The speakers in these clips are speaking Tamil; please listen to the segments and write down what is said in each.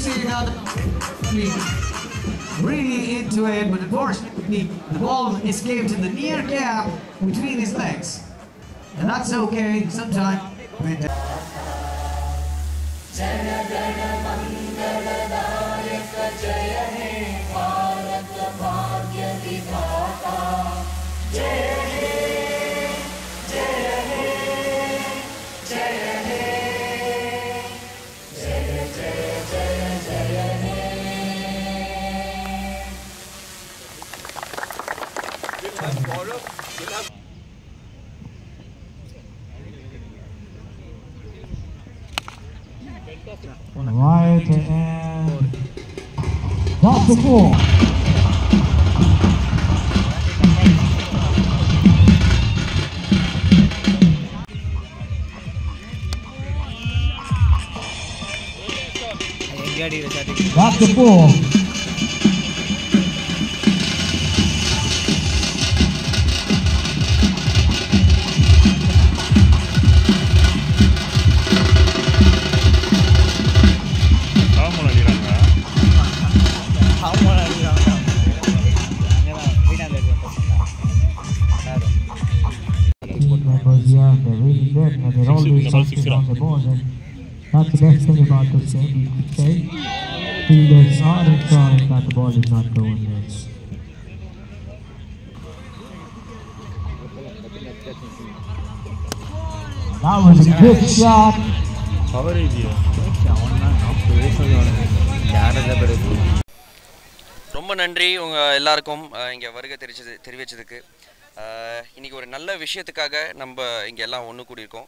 see how really into it, but unfortunately the ball escaped in the near gap between his legs. And that's okay, sometimes when right and that's the ball. That's the ball. They're really good and they're always something on the ball, and that's the best thing about this game, you could say. Fielders are ensuring that the ball is not going miss. That was a good shot. ரொம்ப நன்றி உங்க எல்லாருக்கும் இங்க வருகை தெரிவிச்சதுக்கு. இன்னைக்கு ஒரு நல்ல விஷயத்துக்காக நம்ம இங்கே எல்லாம் ஒன்று கூடியிருக்கோம்.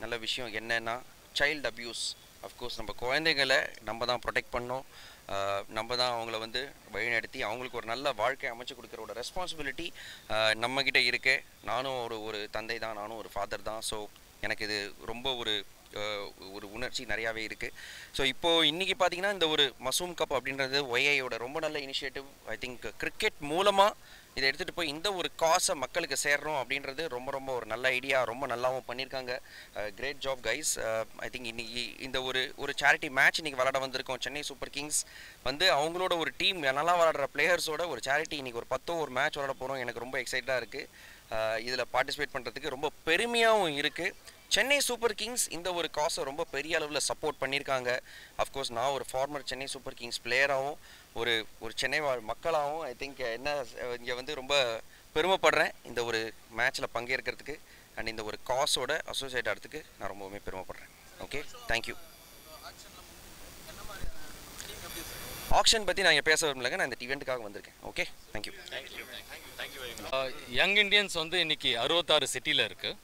நல்ல விஷயம் என்னன்னா சைல்டு அப்யூஸ். அஃப்கோர்ஸ் நம்ம குழந்தைங்களை நம்ம தான் ப்ரொடெக்ட் பண்ணோம், நம்ம தான் அவங்கள வந்து வழிநடத்தி அவங்களுக்கு ஒரு நல்ல வாழ்க்கை அமைச்சு கொடுக்குறோட ரெஸ்பான்சிபிலிட்டி நம்மக்கிட்ட இருக்கு. நானும் ஒரு தந்தை தான், நானும் ஒரு ஃபாதர் தான். ஸோ எனக்கு இது ரொம்ப ஒரு உணர்ச்சி நிறையாவே இருக்குது. ஸோ இப்போது இன்றைக்கி பார்த்திங்கன்னா இந்த ஒரு மசூம் கப் அப்படின்றது ஒய்ஐயோட ரொம்ப நல்ல இனிஷியேட்டிவ். ஐ திங்க் கிரிக்கெட் மூலமாக இதை எடுத்துகிட்டு போய் இந்த ஒரு காசை மக்களுக்கு சேர்றோம் அப்படின்றது ரொம்ப ஒரு நல்ல ஐடியா, ரொம்ப நல்லாவும் பண்ணியிருக்காங்க. Great job guys. I think இன்றைக்கி இந்த ஒரு சேரிட்டி மேட்ச் இன்றைக்கி விளாட வந்திருக்கோம். சென்னை சூப்பர் கிங்ஸ் வந்து அவங்களோட ஒரு டீம் நல்லா விளாடுற பிளேயர்ஸோட ஒரு சேரிட்டி இன்றைக்கி ஒரு மேட்ச் விளாட போகிறோம். எனக்கு ரொம்ப எக்ஸைட்டாக இருக்குது. இதில் பார்ட்டிசிபேட் பண்ணுறதுக்கு ரொம்ப பெருமையாகவும் இருக்குது. சென்னை சூப்பர் கிங்ஸ் இந்த ஒரு காசை ரொம்ப பெரிய அளவில் சப்போர்ட் பண்ணியிருக்காங்க. அஃப்கோர்ஸ் நான் ஒரு ஃபார்மர் சென்னை சூப்பர் கிங்ஸ் பிளேயராகவும் ஒரு சென்னை வாழ் மக்களாகவும் ஐ திங்க் இங்கே வந்து ரொம்ப பெருமைப்படுறேன் இந்த ஒரு மேட்ச்சில் பங்கேற்கிறதுக்கு. அண்ட் இந்த ஒரு காசோட அசோசியேட் ஆகிறதுக்கு நான் ரொம்பவுமே பெருமைப்படுறேன். Okay, thank you. ஆக்ஷன் பற்றி நான் இங்கே பேச விரும்பலைங்க, நான் இந்த ஈவெண்ட்டுக்காக வந்திருக்கேன். Okay, thank you. யங் இண்டியன்ஸ் வந்து இன்னைக்கு 66 சிட்டியில் இருக்குது.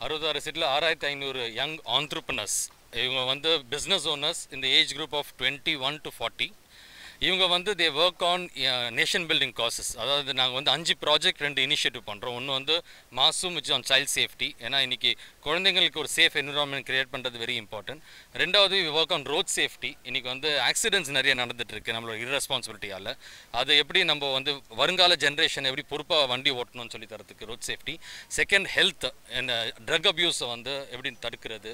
66 சிட்டியில் 6500 யங் ஆண்ட்ரப்ரனர்ஸ். இவங்க வந்து பிஸ்னஸ் ஓனர்ஸ் இந்த ஏஜ் குரூப் ஆஃப் 21 to 40. இவங்க வந்து தே work on nation building causes. அதாவது நாங்கள் வந்து 5 ப்ராஜெக்ட் 2 இனிஷியேட்டிவ் பண்ணுறோம். ஒன்று வந்து Masoom which on child safety, ஏன்னா இன்றைக்கி குழந்தைங்களுக்கு ஒரு சேஃப் என்விரான்மெண்ட் கிரியேட் பண்ணுறது வெரி இம்பார்ட்டன்ட். ரெண்டாவது ஒர்க் ஆன் ரோட் சேஃப்டி. இன்றைக்கி வந்து ஆக்சிடென்ட்ஸ் நிறைய நடந்துகிட்ருக்கு நம்மளோட இர்ரெஸ்பான்சிபிலிட்டியால். அதை எப்படி நம்ம வந்து வருங்கால ஜென்ரேஷன் எப்படி பொறுப்பாக வண்டி ஓட்டணும்னு சொல்லி தரத்துக்கு road safety. Second health and drug அப்யூஸை வந்து எப்படி தடுக்கிறது,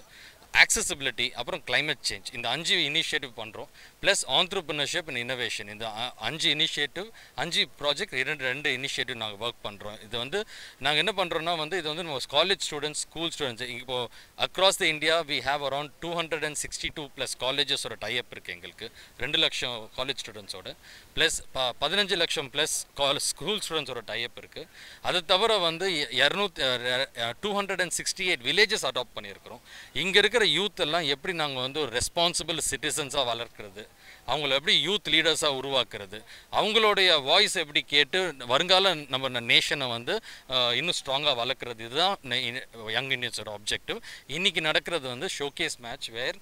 accessibility, அப்புறம் climate change. இந்த 5 இனிஷியேட்டிவ் பண்ணுறோம். Plus entrepreneurship and innovation. இந்த 5 இனிஷியேட்டிவ் 5 ப்ராஜெக்ட் 2 இனிஷியேட்டிவ் நாங்கள் ஒர்க் பண்ணுறோம். இது வந்து நாங்கள் என்ன பண்ணுறோன்னா வந்து இது வந்து நம்ம காலேஜ் ஸ்டூடெண்ட்ஸ், ஸ்கூல் ஸ்டூடெண்ட்ஸ், இப்போது across the India we have around 262+ காலேஜஸோட டைப் இருக்குது எங்களுக்கு. 2 லட்சம் காலேஜ் ஸ்டூடெண்ட்ஸோட ப்ளஸ் 15 லட்சம் ப்ளஸ் ஸ்கூல் ஸ்டூடெண்ட்ஸோட டைப் இருக்குது. அதை தவிர வந்து 268 வில்லேஜஸ் அடாப்ட் பண்ணியிருக்கிறோம். இங்கே இருக்கிற யூத் எல்லாம் எப்படி நாங்கள் வந்து ஒரு ரெஸ்பான்சிபிள் சிட்டிசன்ஸாக வளர்க்குறது, அவங்கள எப்படி யூத் லீடர்ஸாக உருவாக்குறது, அவங்களுடைய வாய்ஸ் எப்படி கேட்டு வருங்கால நம்ம நேஷனை வந்து இன்னும் ஸ்ட்ராங்காக வளர்க்குறது, இதுதான் யங் இண்டியன்ஸோட ஆப்ஜெக்டிவ். இன்றைக்கி நடக்கிறது வந்து showcase match where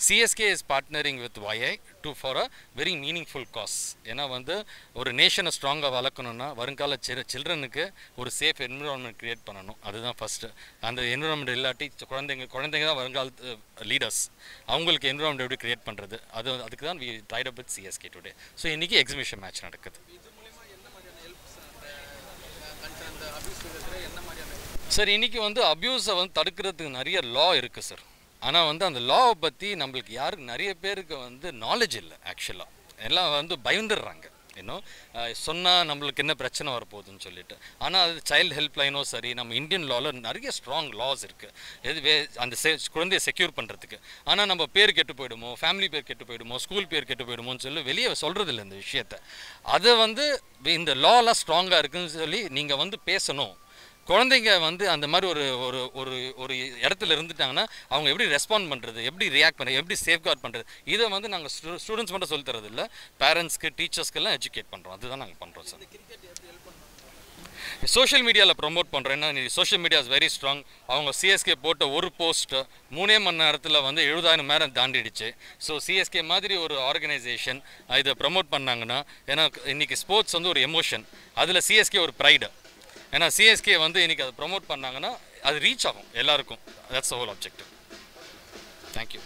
CSK is partnering with YI for a very meaningful cause. ஏன்னா வந்து ஒரு நேஷனை ஸ்ட்ராங்காக வளர்க்கணுன்னா வருங்கால சில்ட்ரனுக்கு ஒரு சேஃப் என்விரான்மெண்ட் க்ரியேட் பண்ணணும். அதுதான் ஃபஸ்ட்டு. அந்த என்விரான்மெண்ட் இல்லாட்டி குழந்தைங்க தான் வருங்கால லீடர்ஸ். அவங்களுக்கு என்விரான்மெண்ட் எப்படி க்ரியேட் பண்ணுறது, அதுக்கு தான் we tied up with CSK today. So இன்றைக்கி எக்ஸிபிஷன் மேட்ச் நடக்குது. சார் இன்றைக்கி வந்து அப்யூஸை வந்து தடுக்கிறதுக்கு நிறைய லா இருக்குது சார். ஆனால் வந்து அந்த லாவை பற்றி நம்மளுக்கு யாருக்கு நிறைய பேருக்கு வந்து நாலேஜ் இல்லை ஆக்சுவலாக. எல்லாம் வந்து பயந்துடுறாங்க இன்னும் சொன்னால் நம்மளுக்கு என்ன பிரச்சனை வரப்போகுதுன்னு சொல்லிட்டு. ஆனால் அது சைல்டு ஹெல்ப்லைனோ சரி, நம்ம இந்தியன் லாவில் நிறைய ஸ்ட்ராங் லாஸ் இருக்குது எது அந்த குழந்தைய செக்யூர் பண்ணுறதுக்கு. ஆனால் நம்ம பேர் கெட்டு போயிடுமோ, ஃபேமிலி பேர் கெட்டு போயிடுமோ, ஸ்கூல் பேர் கெட்டு போயிடுமோன்னு சொல்லி வெளியே சொல்கிறதில்ல இந்த விஷயத்தை. அதை வந்து இந்த லாலாம் ஸ்ட்ராங்காக இருக்குதுன்னு சொல்லி நீங்கள் வந்து பேசணும். குழந்தைங்க வந்து அந்த மாதிரி ஒரு ஒரு ஒரு ஒரு இடத்துல இருந்துட்டாங்கன்னா அவங்க எப்படி ரெஸ்பாண்ட் பண்ணுறது, எப்படி ரியாக்ட் பண்ணுறது, எப்படி சேஃப்கார்ட் பண்ணுறது, இதை வந்து நாங்கள் ஸ்டூடெண்ட்ஸ் மட்டும் சொல்லி தரது இல்லை, பேரண்ட்ஸ்க்கு டீச்சர்ஸ்க்கெல்லாம் எஜுகேட் பண்ணுறோம். அதுதான் நாங்கள் பண்ணுறோம் சார். சோஷியல் மீடியாவில் ப்ரொமோட் பண்ணுறோம். ஏன்னா social media is very strong. அவங்க சிஎஸ்கே போட்ட ஒரு போஸ்ட்டு 3 மணி நேரத்தில் வந்து 70,000 மேலே தாண்டிடுச்சு. ஸோ சிஎஸ்கே மாதிரி ஒரு ஆர்கனைசேஷன் இதை ப்ரமோட் பண்ணாங்கன்னா, ஏன்னா இன்றைக்கி ஸ்போர்ட்ஸ் வந்து ஒரு எமோஷன், அதில் சிஎஸ்கே ஒரு ப்ரைடு. ஏன்னா சிஎஸ்கே வந்து இன்றைக்கி அதை ப்ரொமோட் பண்ணாங்கன்னா அது ரீச் ஆகும் எல்லாருக்கும். That's the whole objective. Thank you.